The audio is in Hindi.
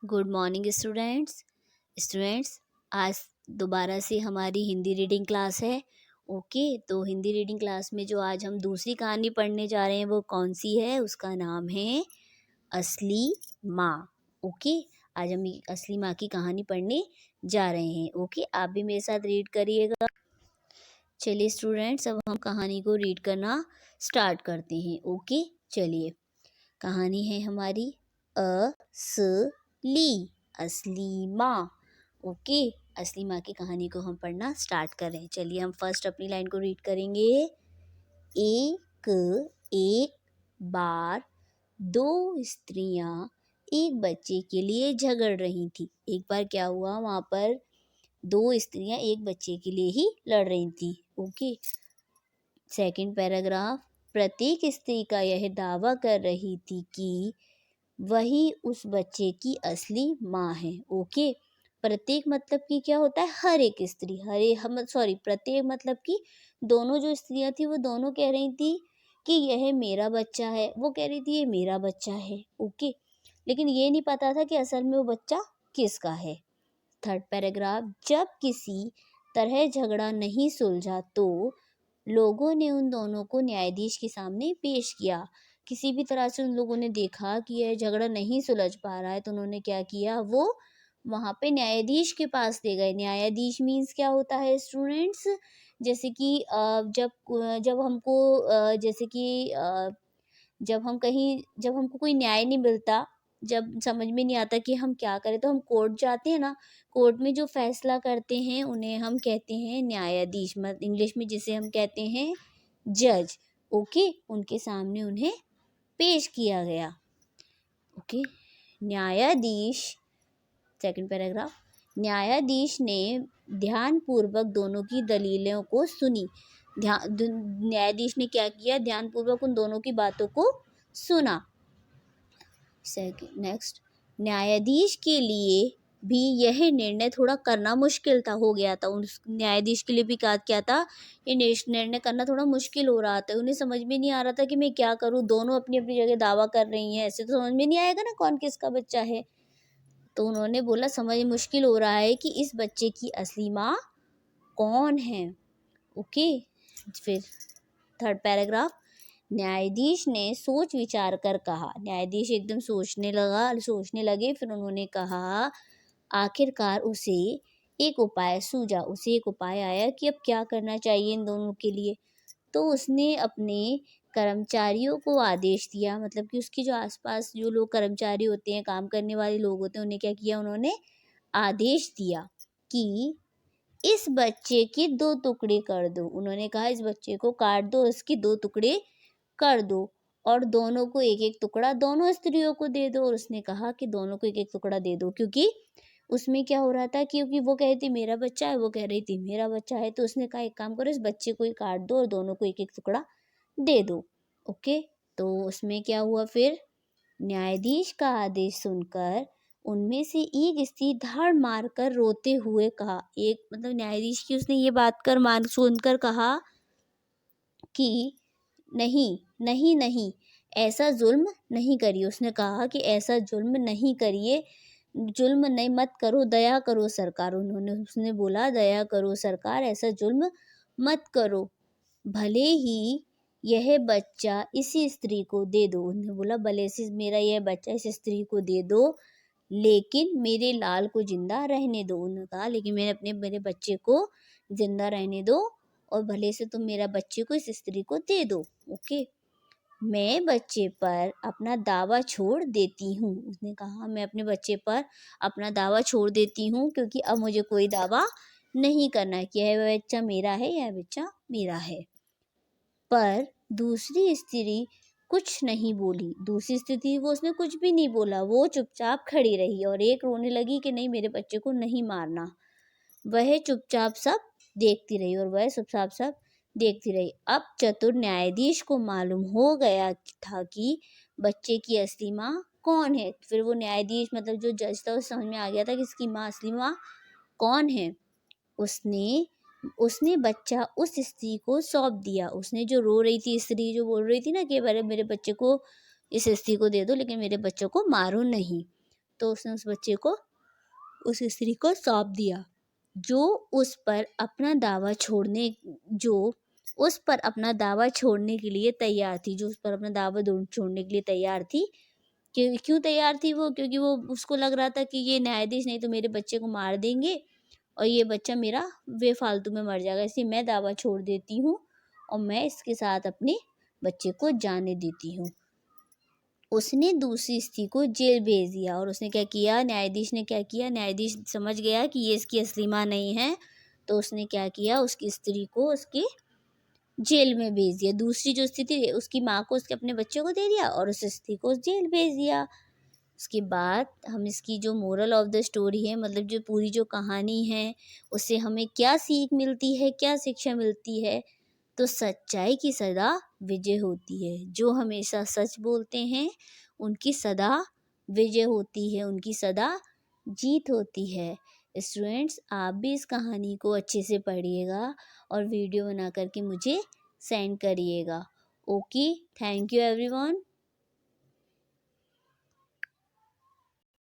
Good morning students. स्टूडेंट्स, आज दोबारा से हमारी हिंदी रीडिंग क्लास है। ओके, तो हिंदी रीडिंग क्लास में जो आज हम दूसरी कहानी पढ़ने जा रहे हैं वो कौन सी है? उसका नाम है असली माँ। ओके, आज हम असली माँ की कहानी पढ़ने जा रहे हैं। ओके, आप भी मेरे साथ रीड करिएगा। चलिए स्टूडेंट्स, अब हम कहानी को रीड करना स्टार्ट करते हैं। ओके, चलिए। कहानी है हमारी असली असली माँ। ओके, असली माँ की कहानी को हम पढ़ना स्टार्ट करें। चलिए हम फर्स्ट अपनी लाइन को रीड करेंगे। एक एक बार दो स्त्रियां एक बच्चे के लिए झगड़ रही थी। एक बार क्या हुआ, वहां पर दो स्त्रियां एक बच्चे के लिए ही लड़ रही थी। Okay, second paragraph. प्रत्येक स्त्री का यह दावा कर रही थी कि वही उस बच्चे की असली माँ है। ओके, प्रत्येक मतलब कि क्या होता है? हर एक स्त्री, प्रत्येक मतलब कि दोनों जो स्त्रियां थी वो दोनों कह रही थी कि यह मेरा बच्चा है, वो कह रही थी ये मेरा बच्चा है। ओके, लेकिन ये नहीं पता था कि असल में वो बच्चा किसका है। Third paragraph. जब किसी तरह झगड़ा नहीं सुलझा तो लोगों ने उन दोनों को न्यायाधीश के सामने पेश किया। किसी भी तरह से उन लोगों ने देखा कि यह झगड़ा नहीं सुलझ पा रहा है, तो उन्होंने क्या किया, वो वहाँ पे न्यायाधीश के पास ले गए। न्यायाधीश मीन्स क्या होता है स्टूडेंट्स? जैसे कि जब हमको जैसे कि जब हमको कोई न्याय नहीं मिलता, जब समझ में नहीं आता कि हम क्या करें, तो हम कोर्ट जाते हैं ना। कोर्ट में जो फैसला करते हैं उन्हें हम कहते हैं न्यायाधीश, मतलब इंग्लिश में जिसे हम कहते हैं जज। ओके, उनके सामने उन्हें पेश किया गया। ओके, न्यायाधीश, सेकंड पैराग्राफ। न्यायाधीश ने ध्यानपूर्वक दोनों की दलीलों को सुनी। न्यायाधीश ने क्या किया? ध्यानपूर्वक उन दोनों की बातों को सुना। नेक्स्ट, न्यायाधीश के लिए भी यह निर्णय थोड़ा करना मुश्किल था, हो गया था। उस न्यायाधीश के लिए भी क्या था, ये निर्णय करना थोड़ा मुश्किल हो रहा था। उन्हें समझ में नहीं आ रहा था कि मैं क्या करूं। दोनों अपनी अपनी जगह दावा कर रही हैं, ऐसे तो समझ में नहीं आएगा ना कौन किसका बच्चा है। तो उन्होंने बोला समझ मुश्किल हो रहा है कि इस बच्चे की असली माँ कौन है। ओके, फिर थर्ड पैराग्राफ। न्यायाधीश ने सोच विचार कर कहा, न्यायाधीश एकदम सोचने लगे। फिर उन्होंने कहा, आखिरकार उसे एक उपाय सूझा। उसे एक उपाय आया कि अब क्या करना चाहिए इन दोनों के लिए। तो उसने अपने कर्मचारियों को आदेश दिया, मतलब कि उसके जो आसपास जो लोग कर्मचारी होते हैं, काम करने वाले लोग होते हैं, उन्हें क्या किया, उन्होंने आदेश दिया कि इस बच्चे के 2 टुकड़े कर दो। उन्होंने कहा इस बच्चे को काट दो, इसके 2 टुकड़े कर दो और दोनों को एक-एक टुकड़ा दोनों स्त्रियों को दे दो। और उसने कहा कि दोनों को एक-एक टुकड़ा दे दो, क्योंकि उसमें क्या हो रहा था, क्योंकि वो कह रही थी मेरा बच्चा है, वो कह रही थी मेरा बच्चा है। तो उसने कहा एक काम करो, इस बच्चे को ही काट दो और दोनों को एक-एक टुकड़ा दे दो। ओके, तो उसमें क्या हुआ फिर, न्यायाधीश का आदेश सुनकर उनमें से एक स्त्री धाड़ मारकर रोते हुए कहा, एक मतलब न्यायाधीश की उसने ये बात सुनकर कहा कि नहीं नहीं नहीं, ऐसा जुल्म नहीं करिए। उसने कहा कि ऐसा जुल्म नहीं करिए, जुल्म नहीं, मत करो, दया करो सरकार। उसने बोला दया करो सरकार, ऐसा जुल्म मत करो, भले ही यह बच्चा इसी स्त्री को दे दो। उन्होंने बोला भले से मेरा यह बच्चा इस स्त्री को दे दो, लेकिन मेरे लाल को जिंदा रहने दो। उन्होंने कहा लेकिन मेरे बच्चे को जिंदा रहने दो और भले से तुम मेरा बच्चे को इस स्त्री को दे दो। ओके, मैं बच्चे पर अपना दावा छोड़ देती हूँ। उसने कहा मैं अपने बच्चे पर अपना दावा छोड़ देती हूँ, क्योंकि अब मुझे कोई दावा नहीं करना है कि यह बच्चा मेरा है, यह बच्चा मेरा है। पर दूसरी स्त्री कुछ नहीं बोली। दूसरी स्थिति वो उसने कुछ भी नहीं बोला, वो चुपचाप खड़ी रही और एक रोने लगी कि नहीं मेरे बच्चे को नहीं मारना। वह चुपचाप सब देखती रही और वह चुपचाप सब देखती रही। अब चतुर न्यायाधीश को मालूम हो गया था कि बच्चे की असली माँ कौन है। फिर वो न्यायाधीश मतलब जो जज था, उसे समझ में आ गया था कि इसकी माँ असली माँ कौन है। उसने उसने बच्चा उस स्त्री को सौंप दिया। उसने जो रो रही थी स्त्री, जो बोल रही थी ना कि अरे मेरे बच्चे को इस स्त्री को दे दो, लेकिन मेरे बच्चों को मारो नहीं, तो उसने उस स्त्री को सौंप दिया, जो उस पर अपना दावा छोड़ने के लिए तैयार थी, जो उस पर अपना दावा छोड़ने के लिए तैयार थी। क्यों तैयार थी वो? क्योंकि वो उसको लग रहा था कि ये न्यायाधीश नहीं तो मेरे बच्चे को मार देंगे और ये बच्चा मेरा बेफालतू में मर जाएगा, इसलिए मैं दावा छोड़ देती हूँ और मैं इसके साथ अपने बच्चे को जाने देती हूँ। उसने दूसरी स्त्री को जेल भेज दिया और उसने क्या किया, न्यायाधीश ने क्या किया, न्यायाधीश समझ गया कि ये इसकी असली माँ नहीं है, तो उसने क्या किया, उसकी स्त्री को उसके जेल में भेज दिया। दूसरी जो स्त्री थी उसकी माँ को उसके अपने बच्चे को दे दिया और उस स्त्री को जेल भेज दिया। उसके बाद हम इसकी जो मोरल ऑफ द स्टोरी है, मतलब जो पूरी जो कहानी है, उससे हमें क्या सीख मिलती है, क्या शिक्षा मिलती है? तो सच्चाई की सदा विजय होती है। जो हमेशा सच बोलते हैं उनकी सदा विजय होती है, उनकी सदा जीत होती है। स्टूडेंट्स, आप भी इस कहानी को अच्छे से पढ़िएगा और वीडियो बना करके मुझे सेंड करिएगा। Okay, thank you everyone.